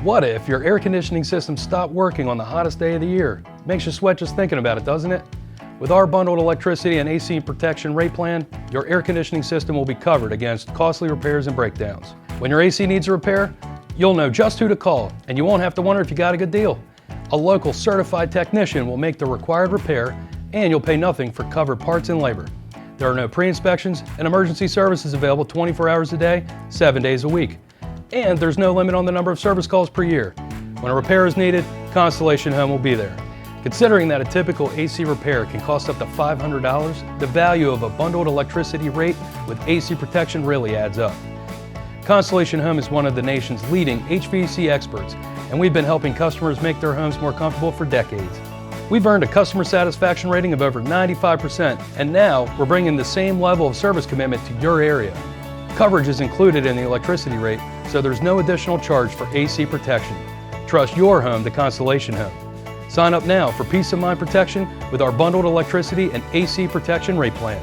What if your air conditioning system stopped working on the hottest day of the year? Makes you sweat just thinking about it, doesn't it? With our bundled electricity and AC protection rate plan, your air conditioning system will be covered against costly repairs and breakdowns. When your AC needs a repair, you'll know just who to call, and you won't have to wonder if you got a good deal. A local certified technician will make the required repair, and you'll pay nothing for covered parts and labor. There are no pre-inspections, and emergency services available 24 hours a day, 7 days a week. And there's no limit on the number of service calls per year. When a repair is needed, Constellation Home will be there. Considering that a typical AC repair can cost up to $500, the value of a bundled electricity rate with AC protection really adds up. Constellation Home is one of the nation's leading HVAC experts, and we've been helping customers make their homes more comfortable for decades. We've earned a customer satisfaction rating of over 95%, and now we're bringing the same level of service commitment to your area. Coverage is included in the electricity rate, so there's no additional charge for AC protection. Trust your home to Constellation Home. Sign up now for peace of mind protection with our bundled electricity and AC protection rate plan.